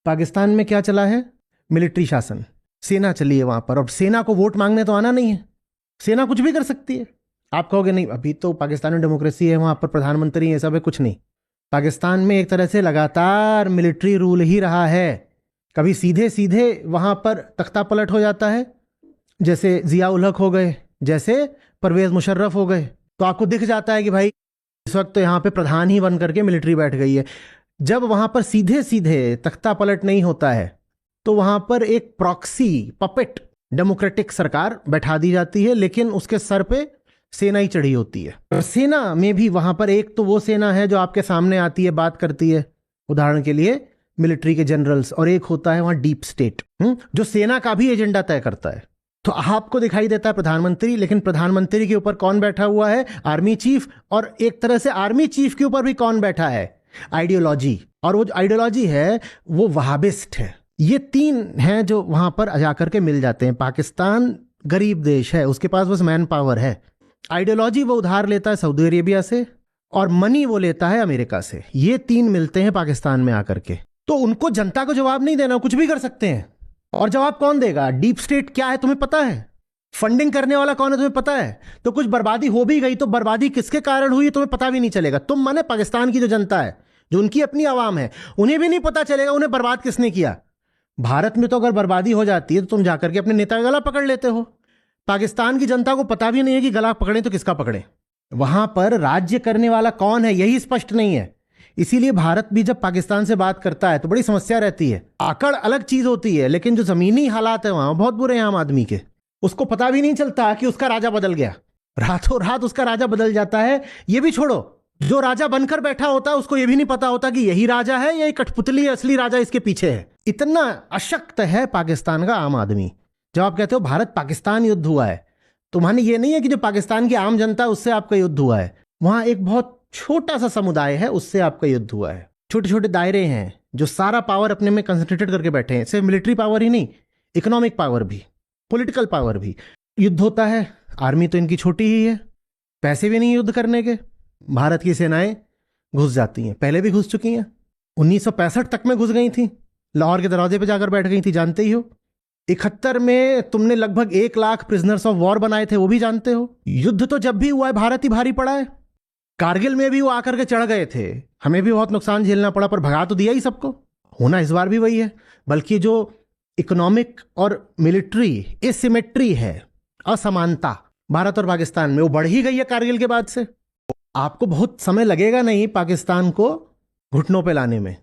पाकिस्तान में क्या चला है? मिलिट्री शासन, सेना चली है वहां पर, और सेना को वोट मांगने तो आना नहीं है। सेना कुछ भी कर सकती है। आप कहोगे नहीं, अभी तो पाकिस्तान में डेमोक्रेसी है, वहां पर प्रधानमंत्री ये सब है, कुछ नहीं। पाकिस्तान में एक तरह से लगातार मिलिट्री रूल ही रहा है। कभी सीधे सीधे वहां पर तख्ता पलट हो जाता है, जैसे जिया उल हक हो गए, जैसे परवेज मुशर्रफ हो गए, तो आपको दिख जाता है कि भाई इस वक्त तो यहाँ पे प्रधान ही बन करके मिलिट्री बैठ गई है। जब वहां पर सीधे सीधे तख्ता पलट नहीं होता है तो वहां पर एक प्रॉक्सी पपेट डेमोक्रेटिक सरकार बैठा दी जाती है, लेकिन उसके सर पे सेना ही चढ़ी होती है। सेना में भी वहां पर एक तो वो सेना है जो आपके सामने आती है, बात करती है, उदाहरण के लिए मिलिट्री के जनरल्स, और एक होता है वहां डीप स्टेट जो सेना का भी एजेंडा तय करता है। तो आपको दिखाई देता है प्रधानमंत्री, लेकिन प्रधानमंत्री के ऊपर कौन बैठा हुआ है? Army chief. और एक तरह से आर्मी चीफ के ऊपर भी कौन बैठा है? आइडियोलॉजी। और वो जो आइडियोलॉजी है वो वहाबिस्ट है। ये तीन हैं जो वहां पर जाकर के मिल जाते हैं। पाकिस्तान गरीब देश है, उसके पास बस मैन पावर है। आइडियोलॉजी वो उधार लेता है सऊदी अरेबिया से, और मनी वो लेता है अमेरिका से। ये तीन मिलते हैं पाकिस्तान में आकर के। तो उनको जनता को जवाब नहीं देना, कुछ भी कर सकते हैं। और जवाब कौन देगा? डीप स्टेट क्या है तुम्हें पता है? फंडिंग करने वाला कौन है तुम्हें पता है? तो कुछ बर्बादी हो भी गई तो बर्बादी किसके कारण हुई तुम्हें पता भी नहीं चलेगा। तुम माने पाकिस्तान की जो जनता है, जो उनकी अपनी आवाम है, उन्हें भी नहीं पता चलेगा उन्हें बर्बाद किसने किया। भारत में तो अगर बर्बादी हो जाती है तो तुम जाकर के अपने नेता का गला पकड़ लेते हो। पाकिस्तान की जनता को पता भी नहीं है कि गला पकड़े तो किसका पकड़े। वहां पर राज्य करने वाला कौन है यही स्पष्ट नहीं है। इसीलिए भारत भी जब पाकिस्तान से बात करता है तो बड़ी समस्या रहती है। आकड़ अलग चीज होती है, लेकिन जो जमीनी हालात है वहां बहुत बुरे हैं आम आदमी के। उसको पता भी नहीं चलता कि उसका राजा बदल गया, रातों रात उसका राजा बदल जाता है। ये भी छोड़ो, जो राजा बनकर बैठा होता है उसको ये भी नहीं पता होता कि यही राजा है या कठपुतली असली राजा इसके पीछे है। इतना अशक्त है पाकिस्तान का आम आदमी। जब आप कहते हो भारत पाकिस्तान युद्ध हुआ है, तो माने ये नहीं है कि जो पाकिस्तान की आम जनता है उससे आपका युद्ध हुआ है। वहां एक बहुत छोटा सा समुदाय है, उससे आपका युद्ध हुआ है। छोटे छोटे दायरे हैं जो सारा पावर अपने में कंसंट्रेटेड करके बैठे हैं। सिर्फ मिलिट्री पावर ही नहीं, इकोनॉमिक पावर भी, पॉलिटिकल पावर भी। युद्ध होता है, आर्मी तो इनकी छोटी ही है, पैसे भी नहीं युद्ध करने के। भारत की सेनाएं घुस जाती हैं, पहले भी घुस चुकी हैं। 1965 तक में घुस गई थी, लाहौर के दरवाजे पे जाकर बैठ गई थी, जानते ही हो। 71 में तुमने लगभग 1 लाख प्रिजनर्स ऑफ वॉर बनाए थे, वो भी जानते हो। युद्ध तो जब भी हुआ है भारत ही भारी पड़ा है। कारगिल में भी वो आकर के चढ़ गए थे, हमें भी बहुत नुकसान झेलना पड़ा, पर भगा तो दिया ही सबको। होना इस बार भी वही है, बल्कि जो इकोनॉमिक और मिलिट्री एसिमेट्री है, असमानता भारत और पाकिस्तान में, वो बढ़ ही गई है कारगिल के बाद से। आपको बहुत समय लगेगा नहीं पाकिस्तान को घुटनों पे लाने में।